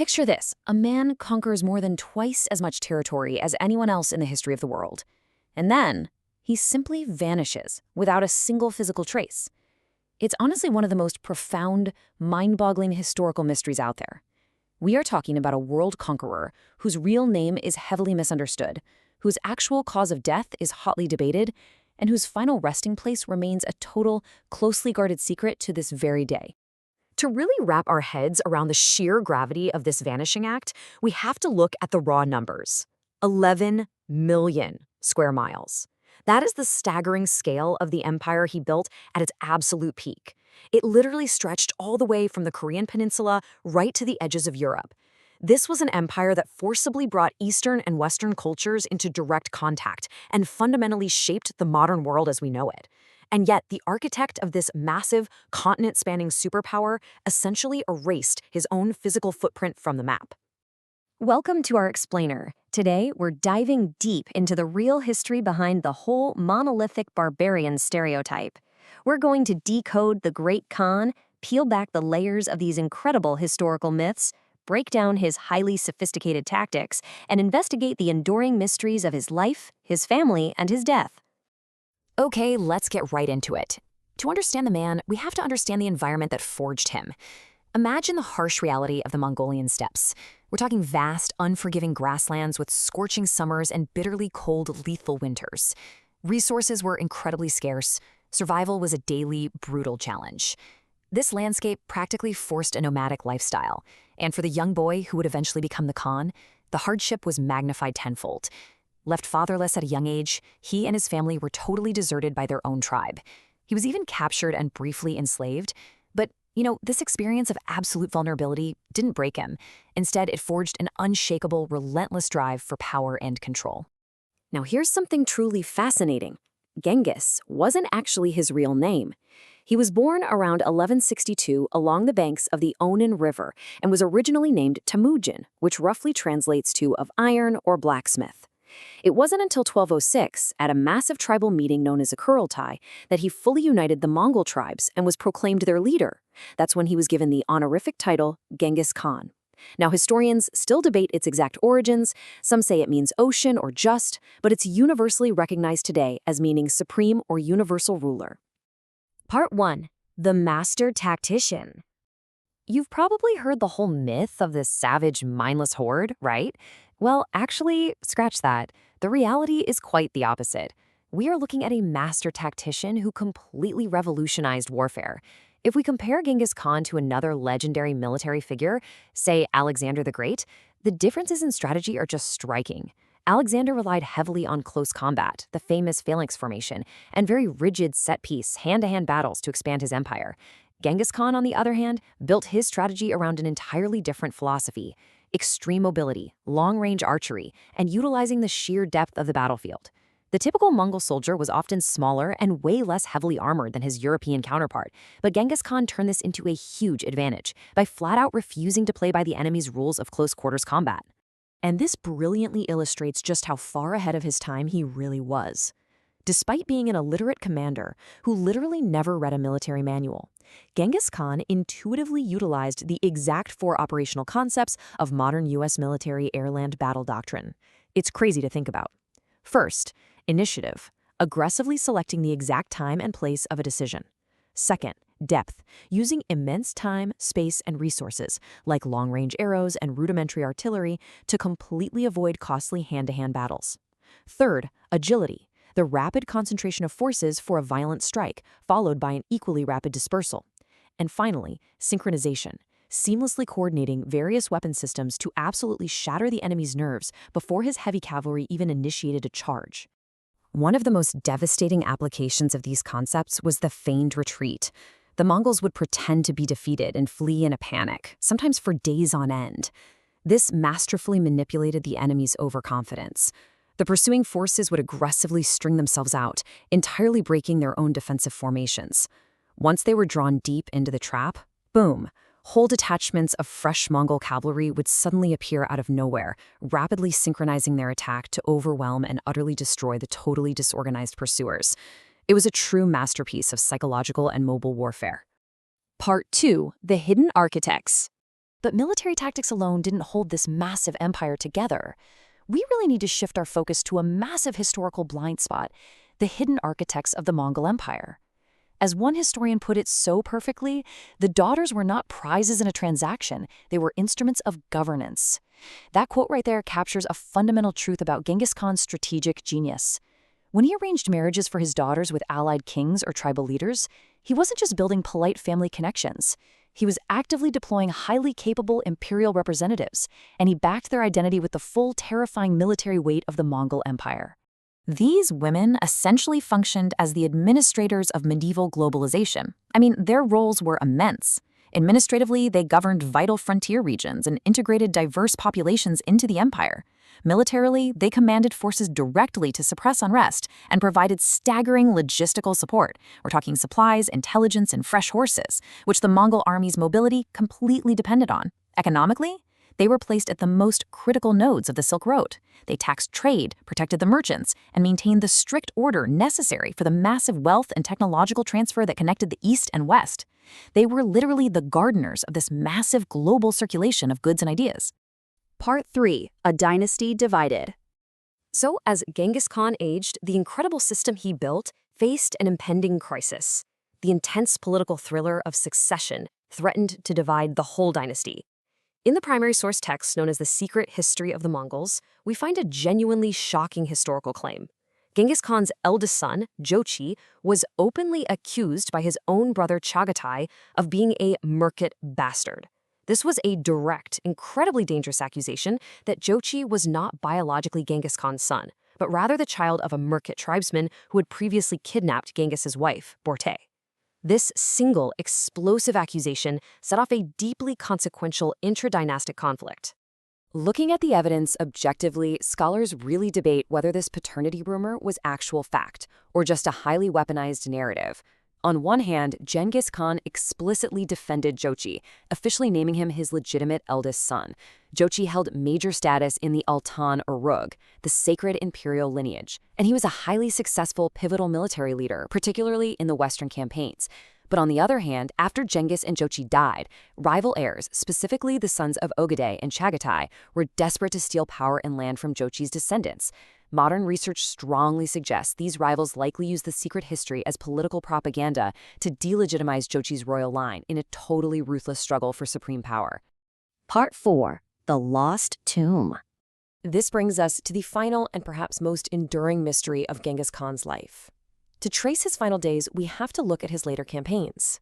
Picture this, a man conquers more than twice as much territory as anyone else in the history of the world. And then, he simply vanishes without a single physical trace. It's honestly one of the most profound, mind-boggling historical mysteries out there. We are talking about a world conqueror whose real name is heavily misunderstood, whose actual cause of death is hotly debated, and whose final resting place remains a total, closely guarded secret to this very day. To really wrap our heads around the sheer gravity of this vanishing act, we have to look at the raw numbers. 11 million square miles. That is the staggering scale of the empire he built at its absolute peak. It literally stretched all the way from the Korean peninsula right to the edges of Europe. This was an empire that forcibly brought Eastern and Western cultures into direct contact and fundamentally shaped the modern world as we know it. And yet, the architect of this massive, continent-spanning superpower essentially erased his own physical footprint from the map. Welcome to our explainer. Today, we're diving deep into the real history behind the whole monolithic barbarian stereotype. We're going to decode the Great Khan, peel back the layers of these incredible historical myths, break down his highly sophisticated tactics, and investigate the enduring mysteries of his life, his family, and his death. Okay, let's get right into it. To understand the man, we have to understand the environment that forged him. Imagine the harsh reality of the Mongolian steppes. We're talking vast, unforgiving grasslands with scorching summers and bitterly cold, lethal winters. Resources were incredibly scarce. Survival was a daily, brutal challenge. This landscape practically forced a nomadic lifestyle, and for the young boy who would eventually become the Khan, the hardship was magnified tenfold. Left fatherless at a young age, he and his family were totally deserted by their own tribe. He was even captured and briefly enslaved. But, this experience of absolute vulnerability didn't break him. Instead, it forged an unshakable, relentless drive for power and control. Now here's something truly fascinating. Genghis wasn't actually his real name. He was born around 1162 along the banks of the Onan River and was originally named Temüjin, which roughly translates to of iron or blacksmith. It wasn't until 1206, at a massive tribal meeting known as a Kurultai, that he fully united the Mongol tribes and was proclaimed their leader. That's when he was given the honorific title Genghis Khan. Now, historians still debate its exact origins. Some say it means ocean or just, but it's universally recognized today as meaning supreme or universal ruler. Part 1. The Master Tactician. You've probably heard the whole myth of this savage, mindless horde, right? Well, actually, scratch that. The reality is quite the opposite. We are looking at a master tactician who completely revolutionized warfare. If we compare Genghis Khan to another legendary military figure, say Alexander the Great, the differences in strategy are just striking. Alexander relied heavily on close combat, the famous phalanx formation, and very rigid set-piece, hand-to-hand battles to expand his empire. Genghis Khan, on the other hand, built his strategy around an entirely different philosophy: extreme mobility, long-range archery, and utilizing the sheer depth of the battlefield. The typical Mongol soldier was often smaller and way less heavily armored than his European counterpart, but Genghis Khan turned this into a huge advantage by flat-out refusing to play by the enemy's rules of close-quarters combat. And this brilliantly illustrates just how far ahead of his time he really was. Despite being an illiterate commander who literally never read a military manual, Genghis Khan intuitively utilized the exact 4 operational concepts of modern U.S. military air-land battle doctrine. It's crazy to think about. First, initiative, aggressively selecting the exact time and place of a decision. Second, depth, using immense time, space, and resources, like long-range arrows and rudimentary artillery, to completely avoid costly hand-to-hand battles. Third, agility, the rapid concentration of forces for a violent strike, followed by an equally rapid dispersal. And finally, synchronization, seamlessly coordinating various weapon systems to absolutely shatter the enemy's nerves before his heavy cavalry even initiated a charge. One of the most devastating applications of these concepts was the feigned retreat. The Mongols would pretend to be defeated and flee in a panic, sometimes for days on end. This masterfully manipulated the enemy's overconfidence. The pursuing forces would aggressively string themselves out, entirely breaking their own defensive formations. Once they were drawn deep into the trap, boom, whole detachments of fresh Mongol cavalry would suddenly appear out of nowhere, rapidly synchronizing their attack to overwhelm and utterly destroy the totally disorganized pursuers. It was a true masterpiece of psychological and mobile warfare. Part 2. The Hidden Architects. But military tactics alone didn't hold this massive empire together. We really need to shift our focus to a massive historical blind spot, the hidden architects of the Mongol Empire. As one historian put it so perfectly, the daughters were not prizes in a transaction, they were instruments of governance. That quote right there captures a fundamental truth about Genghis Khan's strategic genius. When he arranged marriages for his daughters with allied kings or tribal leaders, he wasn't just building polite family connections. He was actively deploying highly capable imperial representatives, and he backed their identity with the full terrifying military weight of the Mongol Empire. These women essentially functioned as the administrators of medieval globalization. I mean, their roles were immense. Administratively, they governed vital frontier regions and integrated diverse populations into the empire. Militarily, they commanded forces directly to suppress unrest and provided staggering logistical support. We're talking supplies, intelligence, and fresh horses, which the Mongol army's mobility completely depended on. Economically, they were placed at the most critical nodes of the Silk Road. They taxed trade, protected the merchants, and maintained the strict order necessary for the massive wealth and technological transfer that connected the East and West. They were literally the gardeners of this massive global circulation of goods and ideas. Part 3. A Dynasty Divided. So, as Genghis Khan aged, the incredible system he built faced an impending crisis. The intense political thriller of succession threatened to divide the whole dynasty. In the primary source text known as the Secret History of the Mongols, we find a genuinely shocking historical claim. Genghis Khan's eldest son, Jochi, was openly accused by his own brother Chagatai of being a Merkit bastard. This was a direct, incredibly dangerous accusation that Jochi was not biologically Genghis Khan's son, but rather the child of a Merkit tribesman who had previously kidnapped Genghis's wife, Borte. This single, explosive accusation set off a deeply consequential intradynastic conflict. Looking at the evidence objectively, scholars really debate whether this paternity rumor was actual fact or just a highly weaponized narrative. On one hand, Genghis Khan explicitly defended Jochi, officially naming him his legitimate eldest son. Jochi held major status in the Altan Urug, the sacred imperial lineage, and he was a highly successful pivotal military leader, particularly in the Western campaigns. But on the other hand, after Genghis and Jochi died, rival heirs, specifically the sons of Ogadai and Chagatai, were desperate to steal power and land from Jochi's descendants. Modern research strongly suggests these rivals likely used the secret history as political propaganda to delegitimize Jochi's royal line in a totally ruthless struggle for supreme power. Part 4. The Lost Tomb. This brings us to the final and perhaps most enduring mystery of Genghis Khan's life. To trace his final days, we have to look at his later campaigns.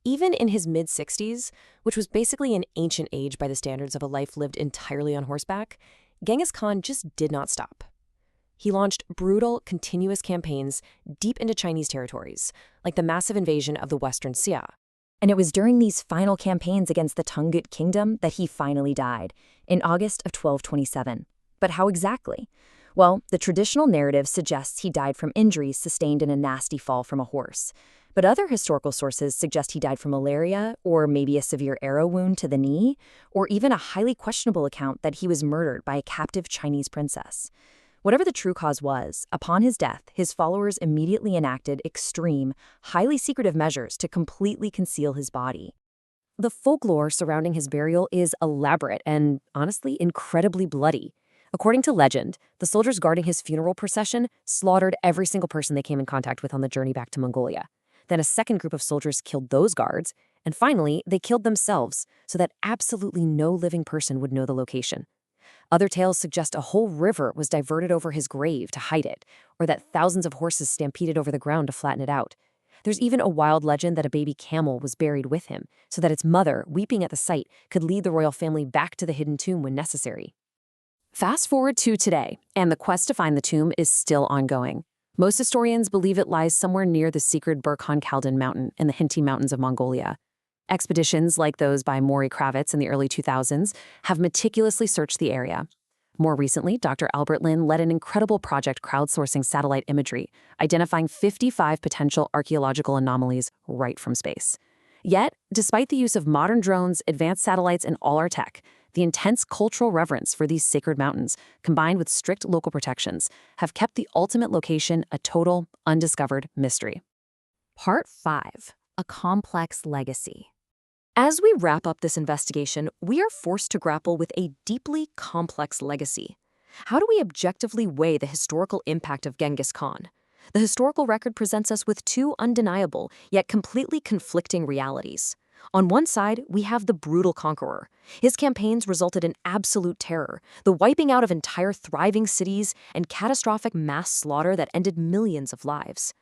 Even in his mid-60s, which was basically an ancient age by the standards of a life lived entirely on horseback, Genghis Khan just did not stop. He launched brutal, continuous campaigns deep into Chinese territories, like the massive invasion of the Western Xia. And it was during these final campaigns against the Tangut Kingdom that he finally died, in August of 1227. But how exactly? Well, the traditional narrative suggests he died from injuries sustained in a nasty fall from a horse. But other historical sources suggest he died from malaria, or maybe a severe arrow wound to the knee, or even a highly questionable account that he was murdered by a captive Chinese princess. Whatever the true cause was, upon his death, his followers immediately enacted extreme, highly secretive measures to completely conceal his body. The folklore surrounding his burial is elaborate and, honestly, incredibly bloody. According to legend, the soldiers guarding his funeral procession slaughtered every single person they came in contact with on the journey back to Mongolia. Then a second group of soldiers killed those guards, and finally, they killed themselves so that absolutely no living person would know the location. Other tales suggest a whole river was diverted over his grave to hide it, or that thousands of horses stampeded over the ground to flatten it out. There's even a wild legend that a baby camel was buried with him, so that its mother, weeping at the sight, could lead the royal family back to the hidden tomb when necessary. Fast forward to today, and the quest to find the tomb is still ongoing. Most historians believe it lies somewhere near the secret Burkhan Khaldun mountain in the Hinti Mountains of Mongolia. Expeditions like those by Maury Kravitz in the early 2000s have meticulously searched the area. More recently, Dr. Albert Lin led an incredible project crowdsourcing satellite imagery, identifying 55 potential archaeological anomalies right from space. Yet, despite the use of modern drones, advanced satellites, and all our tech, the intense cultural reverence for these sacred mountains, combined with strict local protections, have kept the ultimate location a total, undiscovered mystery. Part 5. A Complex Legacy. As we wrap up this investigation, we are forced to grapple with a deeply complex legacy. How do we objectively weigh the historical impact of Genghis Khan? The historical record presents us with two undeniable, yet completely conflicting realities. On one side, we have the brutal conqueror. His campaigns resulted in absolute terror, the wiping out of entire thriving cities, and catastrophic mass slaughter that ended millions of lives.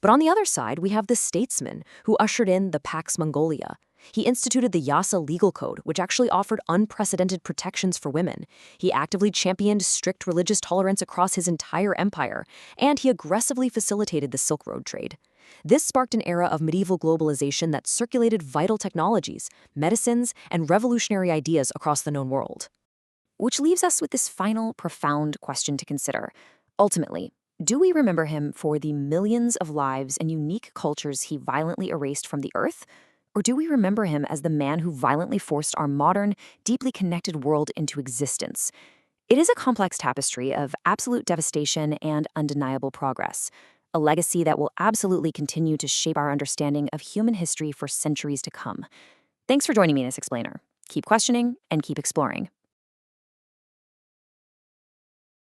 But on the other side, we have the statesman who ushered in the Pax Mongolia. He instituted the Yasa legal code, which actually offered unprecedented protections for women. He actively championed strict religious tolerance across his entire empire, and he aggressively facilitated the Silk Road trade. This sparked an era of medieval globalization that circulated vital technologies, medicines, and revolutionary ideas across the known world. Which leaves us with this final, profound question to consider. Ultimately, do we remember him for the millions of lives and unique cultures he violently erased from the earth? Or do we remember him as the man who violently forced our modern, deeply connected world into existence? It is a complex tapestry of absolute devastation and undeniable progress, a legacy that will absolutely continue to shape our understanding of human history for centuries to come. Thanks for joining me in this explainer. Keep questioning and keep exploring.